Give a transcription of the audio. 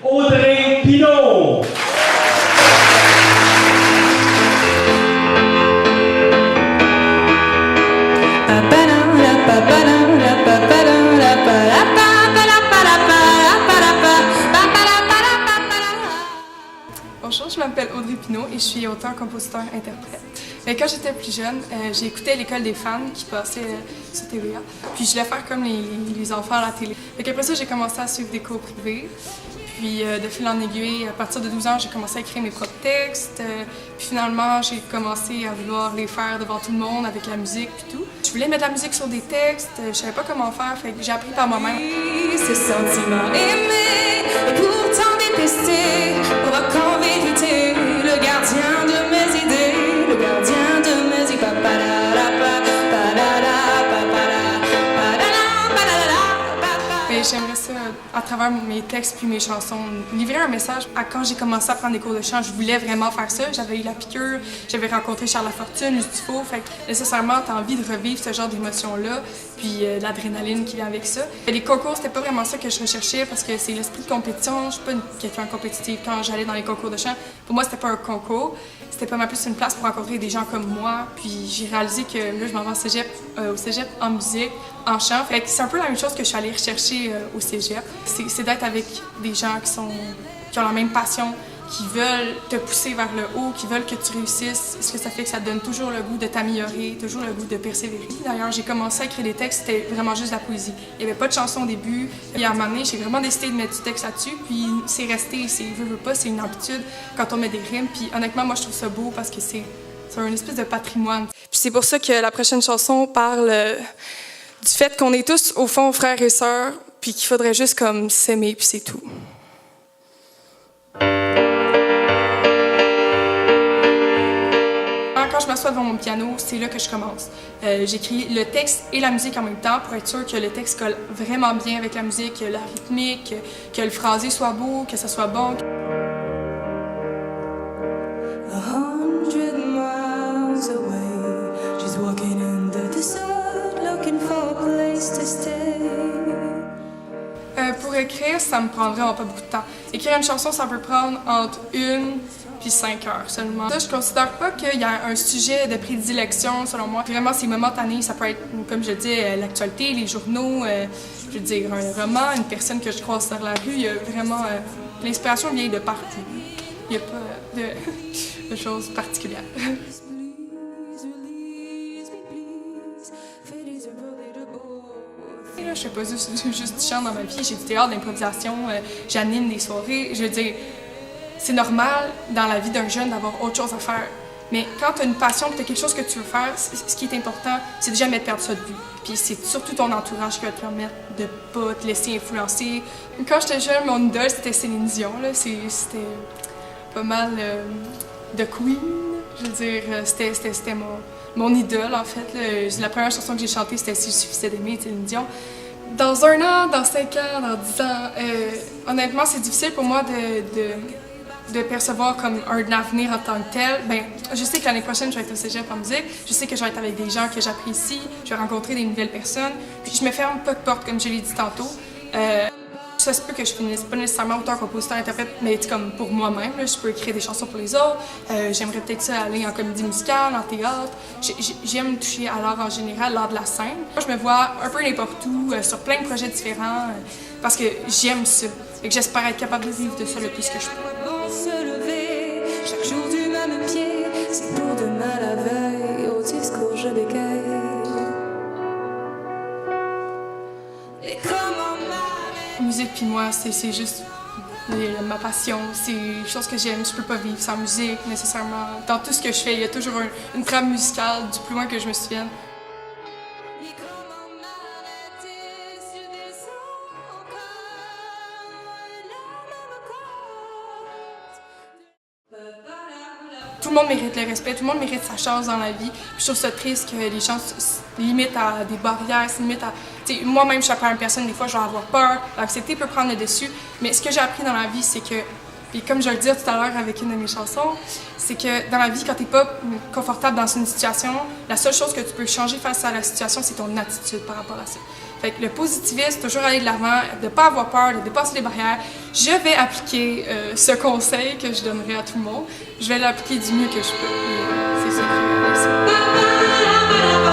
Audrey Pinault. Bonjour, je m'appelle Audrey Pinault et je suis auteure, compositeur, interprète. Quand j'étais plus jeune, j'ai l'école des fans qui passait sur TVA. Puis je voulais faire comme les enfants à la télé. Après ça, j'ai commencé à suivre des cours privés. Puis de fil en aiguille, à partir de 12 ans, j'ai commencé à écrire mes propres textes. Puis finalement, j'ai commencé à vouloir les faire devant tout le monde avec la musique puis tout. Je voulais mettre la musique sur des textes, je savais pas comment faire, fait que j'ai appris par moi-même. Ce sentiment aimé, et pourtant détesté, provoque en vérité le gardien de mes idées, le gardien de mes idées. J'aimerais ça, à travers mes textes puis mes chansons, livrer un message. Quand j'ai commencé à prendre des cours de chant, je voulais vraiment faire ça. J'avais eu la piqûre, j'avais rencontré Charles Lafortune, Luce Dufault. Fait que nécessairement, t'as envie de revivre ce genre d'émotions-là, puis l'adrénaline qui vient avec ça. Les concours, c'était pas vraiment ça que je recherchais parce que c'est l'esprit de compétition. Je suis pas quelqu'un compétitif quand j'allais dans les concours de chant. Pour moi, c'était pas un concours. C'était pas mal plus une place pour rencontrer des gens comme moi. Puis j'ai réalisé que là, je m'en vais au cégep en musique, en chant. Fait que c'est un peu la même chose que je suis allée rechercher au cégep. C'est d'être avec des gens qui ont la même passion, qui veulent te pousser vers le haut, qui veulent que tu réussisses. Ce que ça fait que ça te donne toujours le goût de t'améliorer, toujours le goût de persévérer. D'ailleurs, j'ai commencé à écrire des textes, c'était vraiment juste de la poésie. Il n'y avait pas de chanson au début. Et à un moment donné, j'ai vraiment décidé de mettre du texte là-dessus. Puis c'est resté, veux pas, c'est une habitude quand on met des rimes. Puis honnêtement, moi, je trouve ça beau parce que c'est un espèce de patrimoine. Puis c'est pour ça que la prochaine chanson parle du fait qu'on est tous, au fond, frères et sœurs, puis qu'il faudrait juste comme s'aimer, puis c'est tout. Quand je m'assois devant mon piano, c'est là que je commence. J'écris le texte et la musique en même temps pour être sûr que le texte colle vraiment bien avec la musique, que la rythmique, que le phrasé soit beau, que ça soit bon. Pour écrire, ça me prend vraiment pas beaucoup de temps. Écrire une chanson, ça peut prendre entre 1 puis 5 heures seulement. Ça, je considère pas qu'il y a un sujet de prédilection, selon moi. Vraiment, c'est momentané. Ça peut être, comme je dis, l'actualité, les journaux, je veux dire, un roman, une personne que je croise sur la rue. Il y a vraiment... l'inspiration vient de partout. Il n'y a pas de choses particulières. Je fais pas juste du chant dans ma vie, j'ai du théâtre, d'improvisation, j'anime des soirées. Je veux dire, c'est normal dans la vie d'un jeune d'avoir autre chose à faire. Mais quand tu as une passion et tu as quelque chose que tu veux faire, ce qui est important, c'est de jamais perdre ça de vue. Puis c'est surtout ton entourage qui va te permettre de pas te laisser influencer. Quand j'étais jeune, mon idole, c'était Céline Dion. C'était pas mal de Queen. Je veux dire, c'était mon idole, en fait. La première chanson que j'ai chantée, c'était « S'il suffisait d'aimer » de Céline Dion. Dans 1 an, dans 5 ans, dans 10 ans, honnêtement, c'est difficile pour moi de percevoir comme un avenir en tant que tel. Ben, je sais que l'année prochaine, je vais être au cégep en musique. Je sais que je vais être avec des gens que j'apprécie. Je vais rencontrer des nouvelles personnes. Puis je me ferme pas de porte, comme je l'ai dit tantôt. Ça se peut que je finisse pas nécessairement auteur, compositeur, interprète, mais comme pour moi-même, je peux écrire des chansons pour les autres. J'aimerais peut-être ça aller en comédie musicale, en théâtre. J'aime toucher à l'art en général, l'art de la scène. Moi, je me vois un peu n'importe où, sur plein de projets différents, parce que j'aime ça. Et que j'espère être capable de vivre de ça le plus que je peux. Se lever, chaque jour du même pied, c'est pour demain la veille, au discours je bégaye. Et comment musique puis moi, c'est juste ma passion, c'est une chose que j'aime. Je peux pas vivre sans musique nécessairement. Dans tout ce que je fais, il y a toujours une trame musicale du plus loin que je me souvienne. Tout le monde mérite le respect, tout le monde mérite sa chance dans la vie. Puis je trouve ça triste que les gens se limitent à des barrières, se limitent à... Moi-même, je suis la première personne, des fois, je vais avoir peur. L'anxiété peut prendre le dessus. Mais ce que j'ai appris dans la vie, c'est que... Puis comme je le disais tout à l'heure avec une de mes chansons, c'est que dans la vie, quand t'es pas confortable dans une situation, la seule chose que tu peux changer face à la situation, c'est ton attitude par rapport à ça. Fait que le positivisme, toujours aller de l'avant, de ne pas avoir peur, de dépasser les barrières. Je vais appliquer ce conseil que je donnerai à tout le monde. Je vais l'appliquer du mieux que je peux. Et, c'est ça que je vais